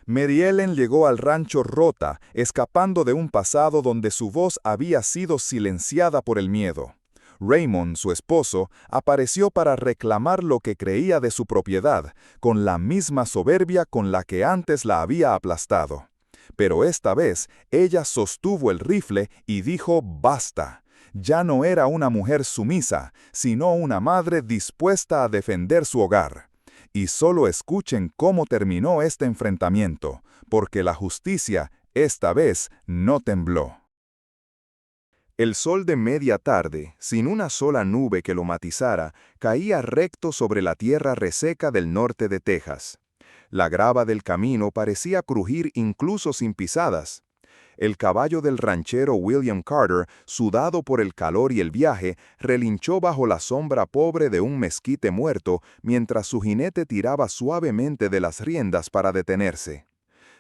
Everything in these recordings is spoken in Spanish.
Mary Ellen llegó al rancho rota, escapando de un pasado donde su voz había sido silenciada por el miedo. Raymond, su esposo, apareció para reclamar lo que creía de su propiedad, con la misma soberbia con la que antes la había aplastado. Pero esta vez, ella sostuvo el rifle y dijo basta. Ya no era una mujer sumisa, sino una madre dispuesta a defender su hogar. Y solo escuchen cómo terminó este enfrentamiento, porque la justicia, esta vez, no tembló. El sol de media tarde, sin una sola nube que lo matizara, caía recto sobre la tierra reseca del norte de Texas. La grava del camino parecía crujir incluso sin pisadas. El caballo del ranchero William Carter, sudado por el calor y el viaje, relinchó bajo la sombra pobre de un mezquite muerto, mientras su jinete tiraba suavemente de las riendas para detenerse.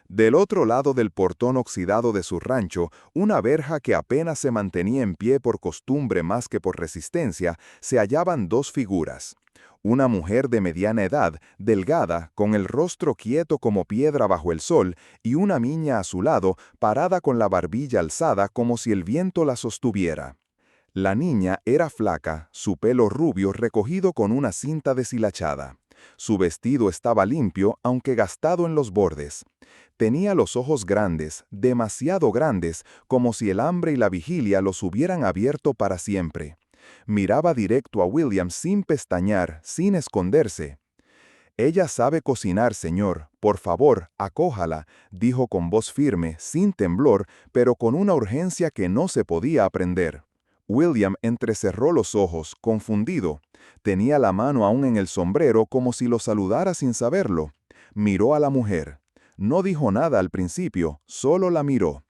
Del otro lado del portón oxidado de su rancho, una verja que apenas se mantenía en pie por costumbre más que por resistencia, se hallaban dos figuras. Una mujer de mediana edad, delgada, con el rostro quieto como piedra bajo el sol, y una niña a su lado, parada con la barbilla alzada como si el viento la sostuviera. La niña era flaca, su pelo rubio recogido con una cinta deshilachada. Su vestido estaba limpio, aunque gastado en los bordes. Tenía los ojos grandes, demasiado grandes, como si el hambre y la vigilia los hubieran abierto para siempre. Miraba directo a William sin pestañear, sin esconderse. «Ella sabe cocinar, señor. Por favor, acójala», dijo con voz firme, sin temblor, pero con una urgencia que no se podía aprender. William entrecerró los ojos, confundido. Tenía la mano aún en el sombrero como si lo saludara sin saberlo. Miró a la mujer. No dijo nada al principio, solo la miró.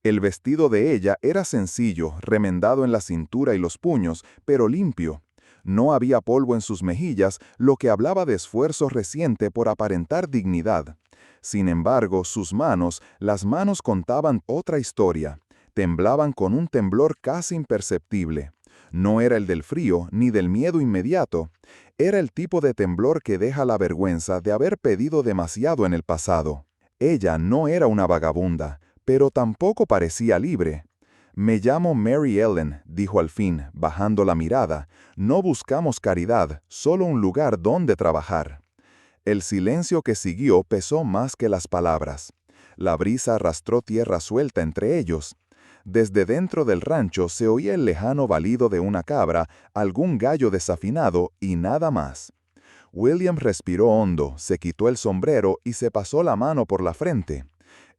El vestido de ella era sencillo, remendado en la cintura y los puños, pero limpio. No había polvo en sus mejillas, lo que hablaba de esfuerzo reciente por aparentar dignidad. Sin embargo, sus manos, las manos contaban otra historia. Temblaban con un temblor casi imperceptible. No era el del frío ni del miedo inmediato. Era el tipo de temblor que deja la vergüenza de haber pedido demasiado en el pasado. Ella no era una vagabunda, pero tampoco parecía libre. «Me llamo Mary Ellen», dijo al fin, bajando la mirada. «No buscamos caridad, solo un lugar donde trabajar». El silencio que siguió pesó más que las palabras. La brisa arrastró tierra suelta entre ellos. Desde dentro del rancho se oía el lejano balido de una cabra, algún gallo desafinado y nada más. William respiró hondo, se quitó el sombrero y se pasó la mano por la frente.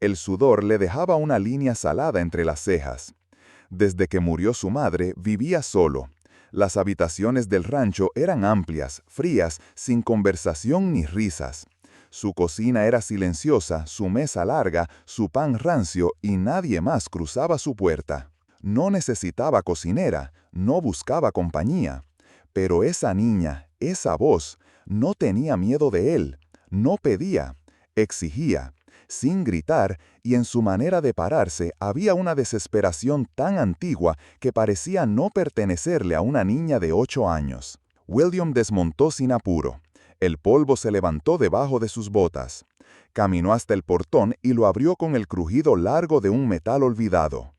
El sudor le dejaba una línea salada entre las cejas. Desde que murió su madre, vivía solo. Las habitaciones del rancho eran amplias, frías, sin conversación ni risas. Su cocina era silenciosa, su mesa larga, su pan rancio y nadie más cruzaba su puerta. No necesitaba cocinera, no buscaba compañía. Pero esa niña, esa voz, no tenía miedo de él, no pedía, exigía, sin gritar, y en su manera de pararse había una desesperación tan antigua que parecía no pertenecerle a una niña de 8 años. William desmontó sin apuro. El polvo se levantó debajo de sus botas. Caminó hasta el portón y lo abrió con el crujido largo de un metal olvidado.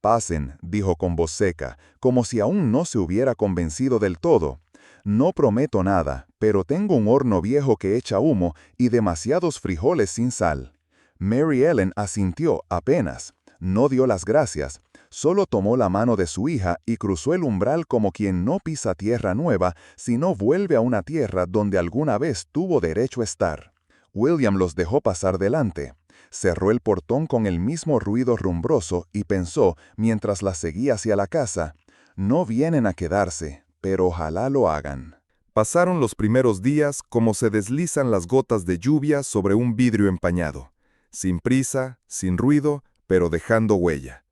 «Pasen», dijo con voz seca, como si aún no se hubiera convencido del todo. «No prometo nada, pero tengo un horno viejo que echa humo y demasiados frijoles sin sal». Mary Ellen asintió apenas. No dio las gracias. Solo tomó la mano de su hija y cruzó el umbral como quien no pisa tierra nueva, sino vuelve a una tierra donde alguna vez tuvo derecho a estar. William los dejó pasar delante. Cerró el portón con el mismo ruido rumbroso y pensó, mientras la seguía hacia la casa, «No vienen a quedarse, pero ojalá lo hagan». Pasaron los primeros días como se deslizan las gotas de lluvia sobre un vidrio empañado. Sin prisa, sin ruido, pero dejando huella.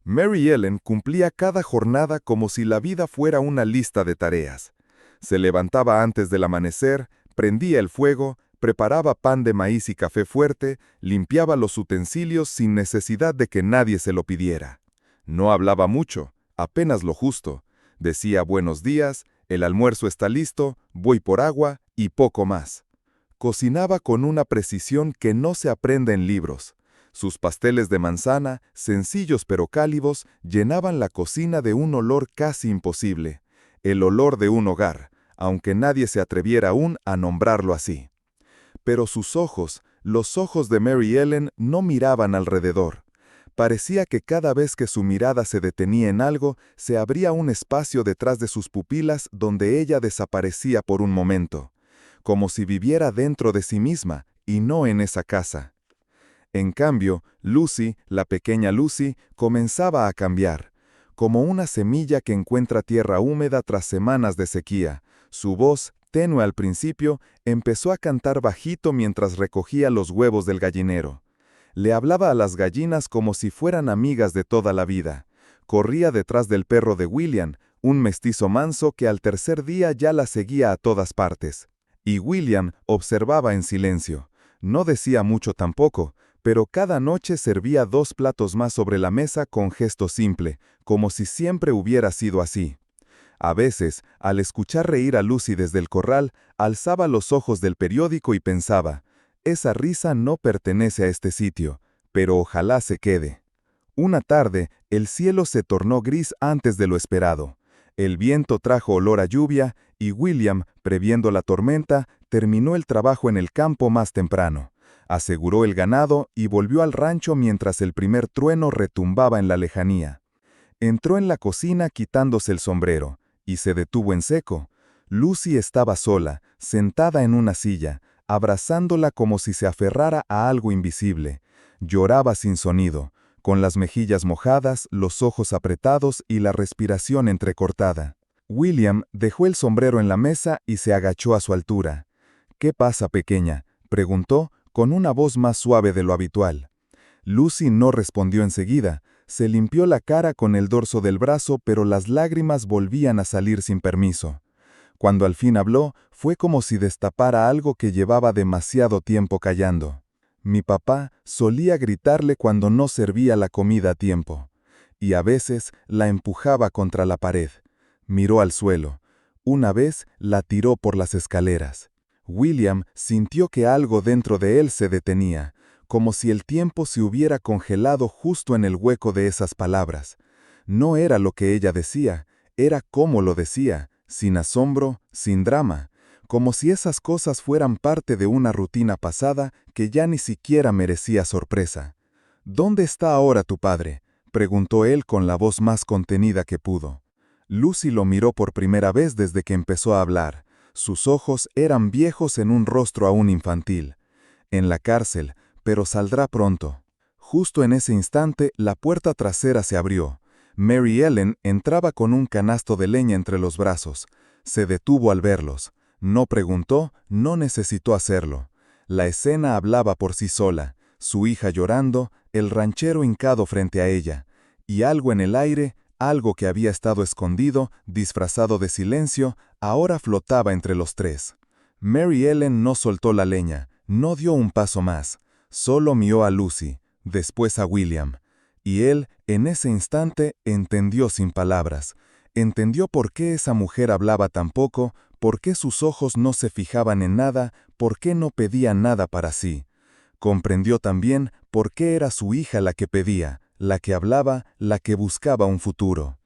Mary Ellen cumplía cada jornada como si la vida fuera una lista de tareas. Se levantaba antes del amanecer, prendía el fuego, preparaba pan de maíz y café fuerte, limpiaba los utensilios sin necesidad de que nadie se lo pidiera. No hablaba mucho, apenas lo justo. Decía buenos días, el almuerzo está listo, voy por agua y poco más. Cocinaba con una precisión que no se aprende en libros. Sus pasteles de manzana, sencillos pero cálidos, llenaban la cocina de un olor casi imposible. El olor de un hogar, aunque nadie se atreviera aún a nombrarlo así. Pero sus ojos, los ojos de Mary Ellen, no miraban alrededor. Parecía que cada vez que su mirada se detenía en algo, se abría un espacio detrás de sus pupilas donde ella desaparecía por un momento, como si viviera dentro de sí misma y no en esa casa. En cambio, Lucy, la pequeña Lucy, comenzaba a cambiar. Como una semilla que encuentra tierra húmeda tras semanas de sequía, su voz, tenue al principio, empezó a cantar bajito mientras recogía los huevos del gallinero. Le hablaba a las gallinas como si fueran amigas de toda la vida. Corría detrás del perro de William, un mestizo manso que al tercer día ya la seguía a todas partes. Y William observaba en silencio. No decía mucho tampoco, pero cada noche servía 2 platos más sobre la mesa con gesto simple, como si siempre hubiera sido así. A veces, al escuchar reír a Lucy desde el corral, alzaba los ojos del periódico y pensaba, esa risa no pertenece a este sitio, pero ojalá se quede. Una tarde, el cielo se tornó gris antes de lo esperado. El viento trajo olor a lluvia y William, previendo la tormenta, terminó el trabajo en el campo más temprano. Aseguró el ganado y volvió al rancho mientras el primer trueno retumbaba en la lejanía. Entró en la cocina quitándose el sombrero y se detuvo en seco. Lucy estaba sola, sentada en una silla, abrazándola como si se aferrara a algo invisible. Lloraba sin sonido, con las mejillas mojadas, los ojos apretados y la respiración entrecortada. William dejó el sombrero en la mesa y se agachó a su altura. «¿Qué pasa, pequeña?», preguntó, con una voz más suave de lo habitual. Lucy no respondió enseguida. Se limpió la cara con el dorso del brazo, pero las lágrimas volvían a salir sin permiso. Cuando al fin habló, fue como si destapara algo que llevaba demasiado tiempo callando. Mi papá solía gritarle cuando no servía la comida a tiempo, y a veces la empujaba contra la pared. Miró al suelo. Una vez la tiró por las escaleras. William sintió que algo dentro de él se detenía, como si el tiempo se hubiera congelado justo en el hueco de esas palabras. No era lo que ella decía, era cómo lo decía, sin asombro, sin drama, como si esas cosas fueran parte de una rutina pasada que ya ni siquiera merecía sorpresa. «¿Dónde está ahora tu padre?», preguntó él con la voz más contenida que pudo. Lucy lo miró por primera vez desde que empezó a hablar. Sus ojos eran viejos en un rostro aún infantil. «En la cárcel, pero saldrá pronto». Justo en ese instante, la puerta trasera se abrió. Mary Ellen entraba con un canasto de leña entre los brazos. Se detuvo al verlos. No preguntó, no necesitó hacerlo. La escena hablaba por sí sola. Su hija llorando, el ranchero hincado frente a ella. Y algo en el aire, algo que había estado escondido, disfrazado de silencio, ahora flotaba entre los tres. Mary Ellen no soltó la leña, no dio un paso más. Solo miró a Lucy, después a William. Y él, en ese instante, entendió sin palabras. Entendió por qué esa mujer hablaba tan poco, por qué sus ojos no se fijaban en nada, por qué no pedía nada para sí. Comprendió también por qué era su hija la que pedía, la que hablaba, la que buscaba un futuro.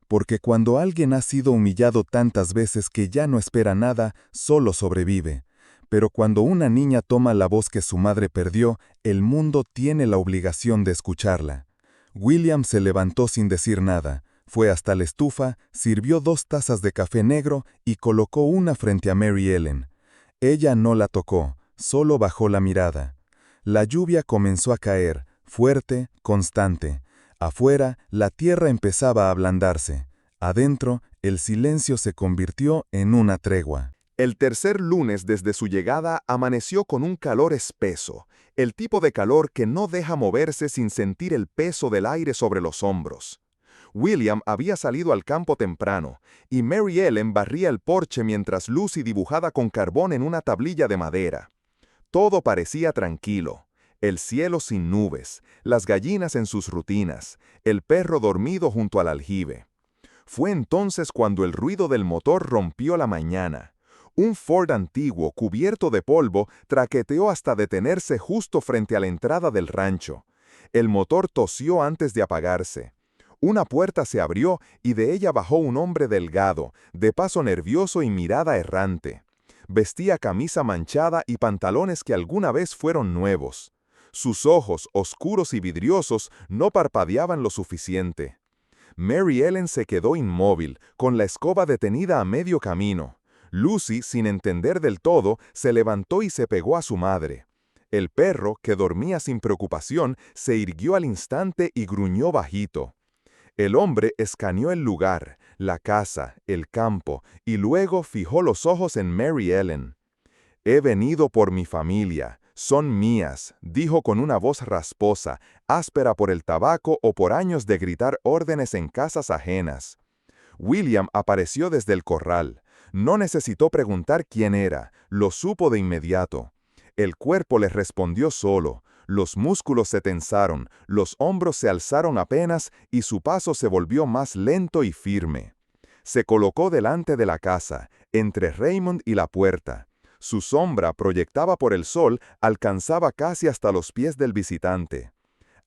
Porque cuando alguien ha sido humillado tantas veces que ya no espera nada, solo sobrevive. Pero cuando una niña toma la voz que su madre perdió, el mundo tiene la obligación de escucharla. William se levantó sin decir nada, fue hasta la estufa, sirvió 2 tazas de café negro y colocó una frente a Mary Ellen. Ella no la tocó, solo bajó la mirada. La lluvia comenzó a caer, fuerte, constante. Afuera, la tierra empezaba a ablandarse. Adentro, el silencio se convirtió en una tregua. El tercer lunes desde su llegada amaneció con un calor espeso, el tipo de calor que no deja moverse sin sentir el peso del aire sobre los hombros. William había salido al campo temprano, y Mary Ellen barría el porche mientras Lucy dibujaba con carbón en una tablilla de madera. Todo parecía tranquilo. El cielo sin nubes, las gallinas en sus rutinas, el perro dormido junto al aljibe. Fue entonces cuando el ruido del motor rompió la mañana. Un Ford antiguo, cubierto de polvo, traqueteó hasta detenerse justo frente a la entrada del rancho. El motor tosió antes de apagarse. Una puerta se abrió y de ella bajó un hombre delgado, de paso nervioso y mirada errante. Vestía camisa manchada y pantalones que alguna vez fueron nuevos. Sus ojos, oscuros y vidriosos, no parpadeaban lo suficiente. Mary Ellen se quedó inmóvil, con la escoba detenida a medio camino. Lucy, sin entender del todo, se levantó y se pegó a su madre. El perro, que dormía sin preocupación, se irguió al instante y gruñó bajito. El hombre escaneó el lugar, la casa, el campo, y luego fijó los ojos en Mary Ellen. «He venido por mi familia. Son mías», dijo con una voz rasposa, áspera por el tabaco o por años de gritar órdenes en casas ajenas. William apareció desde el corral. No necesitó preguntar quién era, lo supo de inmediato. El cuerpo le respondió solo. Los músculos se tensaron, los hombros se alzaron apenas y su paso se volvió más lento y firme. Se colocó delante de la casa, entre Raymond y la puerta. Su sombra, proyectada por el sol, alcanzaba casi hasta los pies del visitante.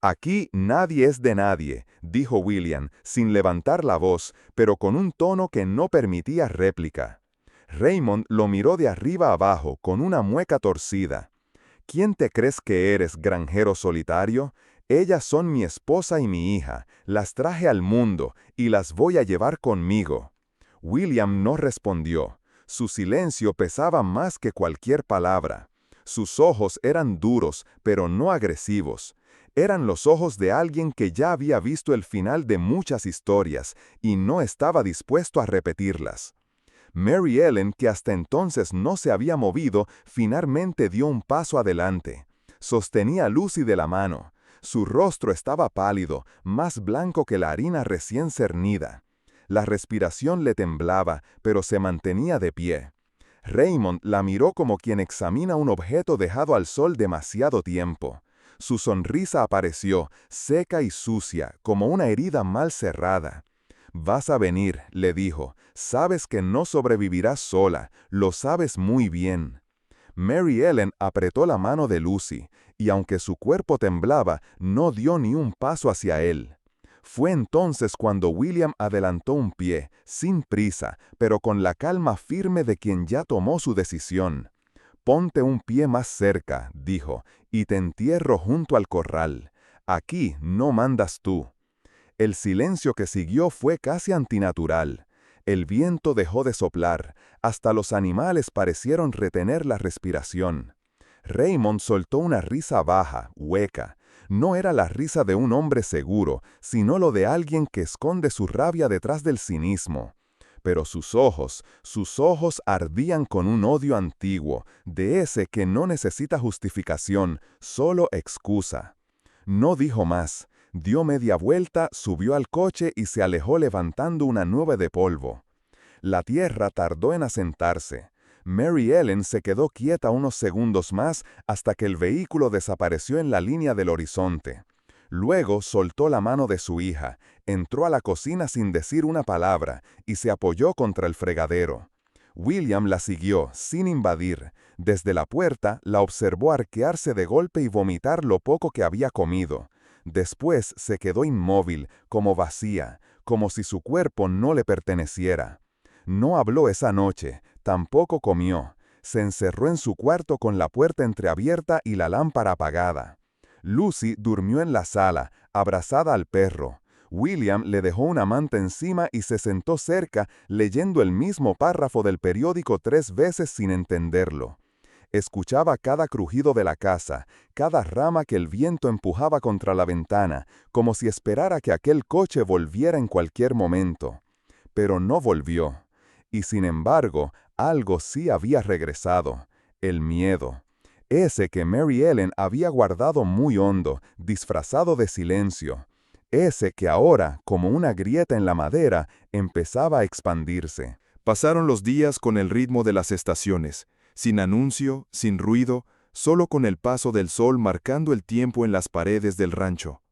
«Aquí nadie es de nadie», dijo William, sin levantar la voz, pero con un tono que no permitía réplica. Raymond lo miró de arriba abajo, con una mueca torcida. «¿Quién te crees que eres, granjero solitario? Ellas son mi esposa y mi hija, las traje al mundo, y las voy a llevar conmigo». William no respondió. Su silencio pesaba más que cualquier palabra. Sus ojos eran duros, pero no agresivos. Eran los ojos de alguien que ya había visto el final de muchas historias, y no estaba dispuesto a repetirlas. Mary Ellen, que hasta entonces no se había movido, finalmente dio un paso adelante. Sostenía a Lucy de la mano. Su rostro estaba pálido, más blanco que la harina recién cernida. La respiración le temblaba, pero se mantenía de pie. Raymond la miró como quien examina un objeto dejado al sol demasiado tiempo. Su sonrisa apareció, seca y sucia, como una herida mal cerrada. «Vas a venir», le dijo. «Sabes que no sobrevivirás sola, lo sabes muy bien». Mary Ellen apretó la mano de Lucy, y aunque su cuerpo temblaba, no dio ni un paso hacia él. Fue entonces cuando William adelantó un pie, sin prisa, pero con la calma firme de quien ya tomó su decisión. «Ponte un pie más cerca», dijo, «y te entierro junto al corral. Aquí no mandas tú». El silencio que siguió fue casi antinatural. El viento dejó de soplar, hasta los animales parecieron retener la respiración. Raymond soltó una risa baja, hueca. No era la risa de un hombre seguro, sino lo de alguien que esconde su rabia detrás del cinismo. Pero sus ojos ardían con un odio antiguo, de ese que no necesita justificación, solo excusa. No dijo más. Dio media vuelta, subió al coche y se alejó levantando una nube de polvo. La tierra tardó en asentarse. Mary Ellen se quedó quieta unos segundos más hasta que el vehículo desapareció en la línea del horizonte. Luego soltó la mano de su hija, entró a la cocina sin decir una palabra y se apoyó contra el fregadero. William la siguió, sin invadir. Desde la puerta la observó arquearse de golpe y vomitar lo poco que había comido. Después se quedó inmóvil, como vacía, como si su cuerpo no le perteneciera. No habló esa noche, tampoco comió. Se encerró en su cuarto con la puerta entreabierta y la lámpara apagada. Lucy durmió en la sala, abrazada al perro. William le dejó una manta encima y se sentó cerca, leyendo el mismo párrafo del periódico 3 veces sin entenderlo. Escuchaba cada crujido de la casa, cada rama que el viento empujaba contra la ventana, como si esperara que aquel coche volviera en cualquier momento. Pero no volvió. Y sin embargo, algo sí había regresado: el miedo. Ese que Mary Ellen había guardado muy hondo, disfrazado de silencio. Ese que ahora, como una grieta en la madera, empezaba a expandirse. Pasaron los días con el ritmo de las estaciones, sin anuncio, sin ruido, solo con el paso del sol marcando el tiempo en las paredes del rancho.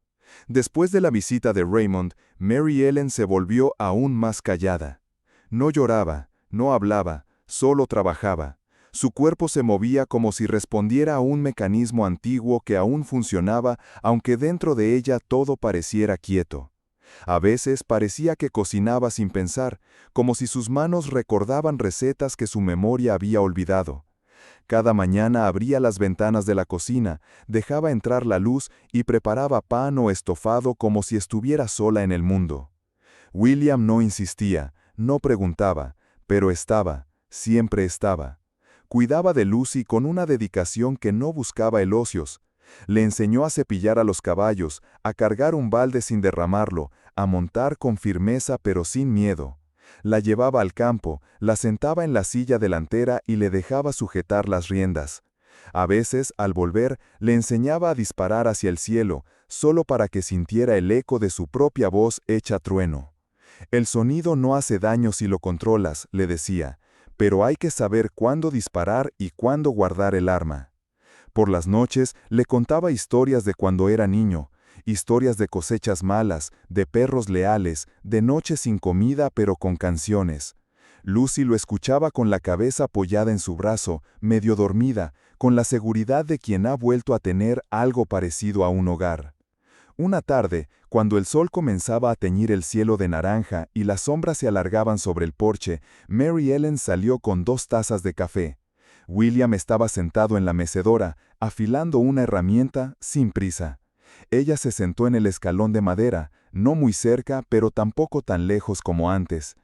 Después de la visita de Raymond, Mary Ellen se volvió aún más callada. No lloraba, no hablaba, solo trabajaba. Su cuerpo se movía como si respondiera a un mecanismo antiguo que aún funcionaba, aunque dentro de ella todo pareciera quieto. A veces parecía que cocinaba sin pensar, como si sus manos recordaban recetas que su memoria había olvidado. Cada mañana abría las ventanas de la cocina, dejaba entrar la luz y preparaba pan o estofado como si estuviera sola en el mundo. William no insistía, no preguntaba, pero estaba, siempre estaba. Cuidaba de Lucy con una dedicación que no buscaba elogios. Le enseñó a cepillar a los caballos, a cargar un balde sin derramarlo, a montar con firmeza pero sin miedo. La llevaba al campo, la sentaba en la silla delantera y le dejaba sujetar las riendas. A veces, al volver, le enseñaba a disparar hacia el cielo, solo para que sintiera el eco de su propia voz hecha trueno. El sonido no hace daño si lo controlas, le decía, pero hay que saber cuándo disparar y cuándo guardar el arma. Por las noches le contaba historias de cuando era niño, historias de cosechas malas, de perros leales, de noches sin comida pero con canciones. Lucy lo escuchaba con la cabeza apoyada en su brazo, medio dormida, con la seguridad de quien ha vuelto a tener algo parecido a un hogar. Una tarde, cuando el sol comenzaba a teñir el cielo de naranja y las sombras se alargaban sobre el porche, Mary Ellen salió con 2 tazas de café. William estaba sentado en la mecedora, afilando una herramienta sin prisa. Ella se sentó en el escalón de madera, no muy cerca, pero tampoco tan lejos como antes.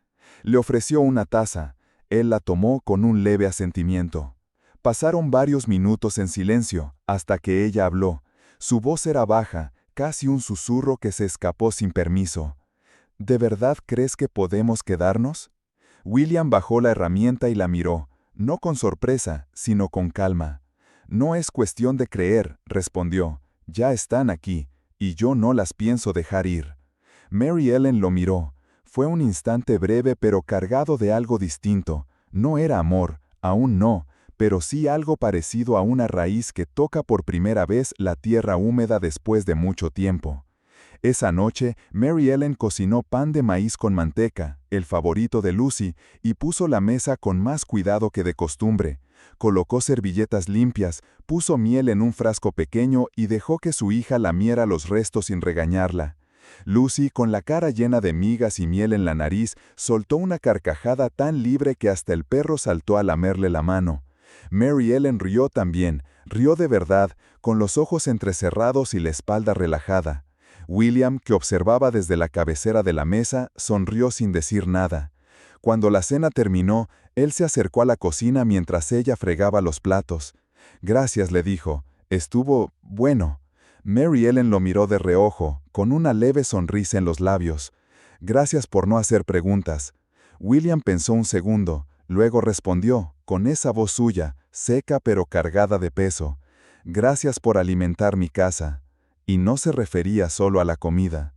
Le ofreció una taza. Él la tomó con un leve asentimiento. Pasaron varios minutos en silencio, hasta que ella habló. Su voz era baja, casi un susurro que se escapó sin permiso. ¿De verdad crees que podemos quedarnos? William bajó la herramienta y la miró, no con sorpresa, sino con calma. No es cuestión de creer, respondió. Ya están aquí, y yo no las pienso dejar ir. Mary Ellen lo miró. Fue un instante breve pero cargado de algo distinto. No era amor, aún no, pero sí algo parecido a una raíz que toca por primera vez la tierra húmeda después de mucho tiempo. Esa noche, Mary Ellen cocinó pan de maíz con manteca, el favorito de Lucy, y puso la mesa con más cuidado que de costumbre. Colocó servilletas limpias, puso miel en un frasco pequeño y dejó que su hija lamiera los restos sin regañarla. Lucy, con la cara llena de migas y miel en la nariz, soltó una carcajada tan libre que hasta el perro saltó a lamerle la mano. Mary Ellen rió también, rió de verdad, con los ojos entrecerrados y la espalda relajada. William, que observaba desde la cabecera de la mesa, sonrió sin decir nada. Cuando la cena terminó, él se acercó a la cocina mientras ella fregaba los platos. Gracias, le dijo. Estuvo bueno. Mary Ellen lo miró de reojo, con una leve sonrisa en los labios. Gracias por no hacer preguntas. William pensó un segundo, luego respondió, con esa voz suya, seca pero cargada de peso. Gracias por alimentar mi casa. Y no se refería solo a la comida.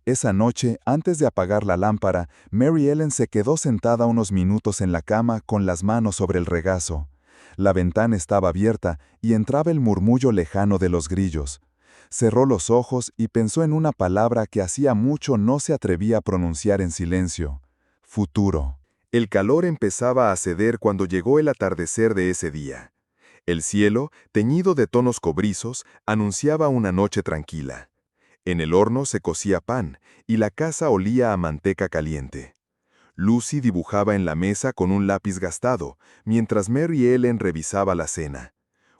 Esa noche, antes de apagar la lámpara, Mary Ellen se quedó sentada unos minutos en la cama con las manos sobre el regazo. La ventana estaba abierta y entraba el murmullo lejano de los grillos. Cerró los ojos y pensó en una palabra que hacía mucho no se atrevía a pronunciar en silencio. Futuro. El calor empezaba a ceder cuando llegó el atardecer de ese día. El cielo, teñido de tonos cobrizos, anunciaba una noche tranquila. En el horno se cocía pan, y la casa olía a manteca caliente. Lucy dibujaba en la mesa con un lápiz gastado, mientras Mary Ellen revisaba la cena.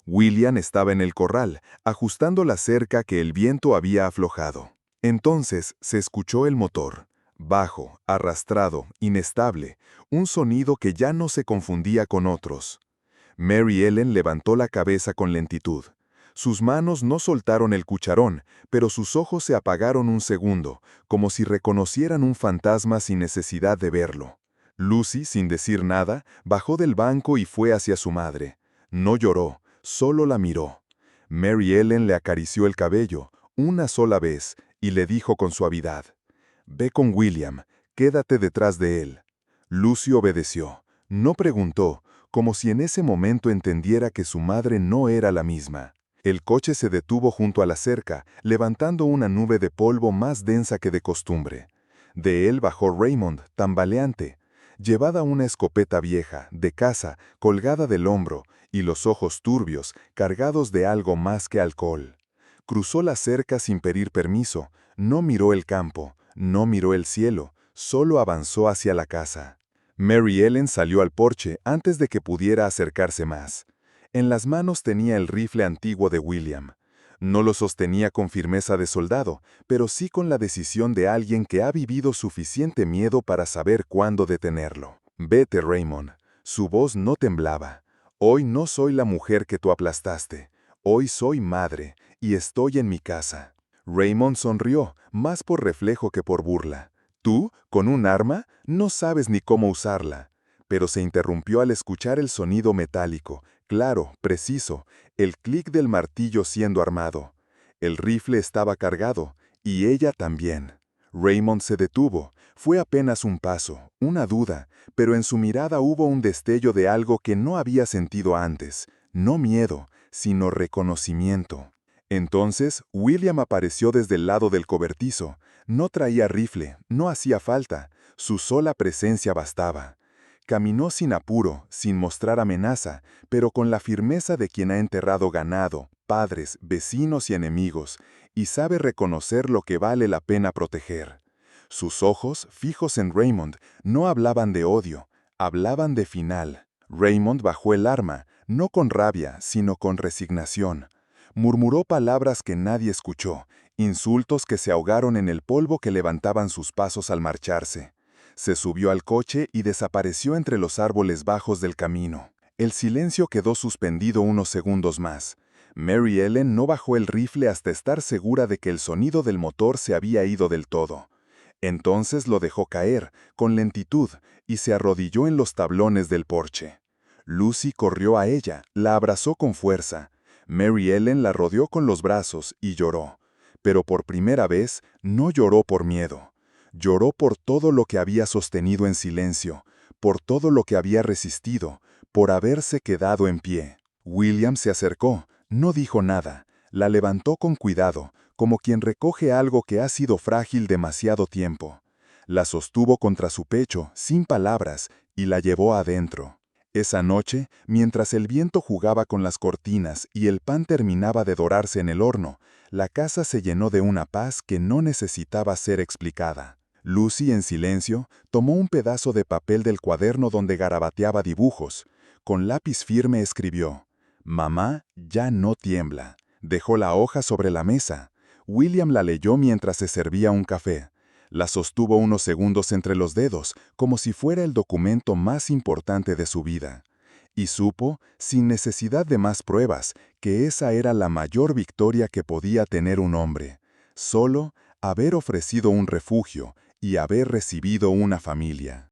William estaba en el corral, ajustando la cerca que el viento había aflojado. Entonces se escuchó el motor, bajo, arrastrado, inestable, un sonido que ya no se confundía con otros. Mary Ellen levantó la cabeza con lentitud. Sus manos no soltaron el cucharón, pero sus ojos se apagaron un segundo, como si reconocieran un fantasma sin necesidad de verlo. Lucy, sin decir nada, bajó del banco y fue hacia su madre. No lloró, solo la miró. Mary Ellen le acarició el cabello, una sola vez, y le dijo con suavidad, «Ve con William, quédate detrás de él». Lucy obedeció. No preguntó, como si en ese momento entendiera que su madre no era la misma. El coche se detuvo junto a la cerca, levantando una nube de polvo más densa que de costumbre. De él bajó Raymond, tambaleante. Llevaba una escopeta vieja, de caza, colgada del hombro, y los ojos turbios, cargados de algo más que alcohol. Cruzó la cerca sin pedir permiso, no miró el campo, no miró el cielo, solo avanzó hacia la casa. Mary Ellen salió al porche antes de que pudiera acercarse más. En las manos tenía el rifle antiguo de William. No lo sostenía con firmeza de soldado, pero sí con la decisión de alguien que ha vivido suficiente miedo para saber cuándo detenerlo. «Vete, Raymond». Su voz no temblaba. «Hoy no soy la mujer que tú aplastaste. Hoy soy madre, y estoy en mi casa». Raymond sonrió, más por reflejo que por burla. «¿Tú, con un arma? No sabes ni cómo usarla». Pero se interrumpió al escuchar el sonido metálico, claro, preciso, el clic del martillo siendo armado. El rifle estaba cargado, y ella también. Raymond se detuvo. Fue apenas un paso, una duda, pero en su mirada hubo un destello de algo que no había sentido antes. No miedo, sino reconocimiento. Entonces, William apareció desde el lado del cobertizo. No traía rifle, no hacía falta. Su sola presencia bastaba. Caminó sin apuro, sin mostrar amenaza, pero con la firmeza de quien ha enterrado ganado, padres, vecinos y enemigos, y sabe reconocer lo que vale la pena proteger. Sus ojos, fijos en Raymond, no hablaban de odio, hablaban de final. Raymond bajó el arma, no con rabia, sino con resignación. Murmuró palabras que nadie escuchó, insultos que se ahogaron en el polvo que levantaban sus pasos al marcharse. Se subió al coche y desapareció entre los árboles bajos del camino. El silencio quedó suspendido unos segundos más. Mary Ellen no bajó el rifle hasta estar segura de que el sonido del motor se había ido del todo. Entonces lo dejó caer, con lentitud, y se arrodilló en los tablones del porche. Lucy corrió a ella, la abrazó con fuerza. Mary Ellen la rodeó con los brazos y lloró. Pero por primera vez no lloró por miedo. Lloró por todo lo que había sostenido en silencio, por todo lo que había resistido, por haberse quedado en pie. William se acercó, no dijo nada, la levantó con cuidado, como quien recoge algo que ha sido frágil demasiado tiempo. La sostuvo contra su pecho, sin palabras, y la llevó adentro. Esa noche, mientras el viento jugaba con las cortinas y el pan terminaba de dorarse en el horno, la casa se llenó de una paz que no necesitaba ser explicada. Lucy, en silencio, tomó un pedazo de papel del cuaderno donde garabateaba dibujos. Con lápiz firme escribió: «Mamá ya no tiembla». Dejó la hoja sobre la mesa. William la leyó mientras se servía un café. La sostuvo unos segundos entre los dedos, como si fuera el documento más importante de su vida. Y supo, sin necesidad de más pruebas, que esa era la mayor victoria que podía tener un hombre. Solo haber ofrecido un refugio y haber recibido una familia.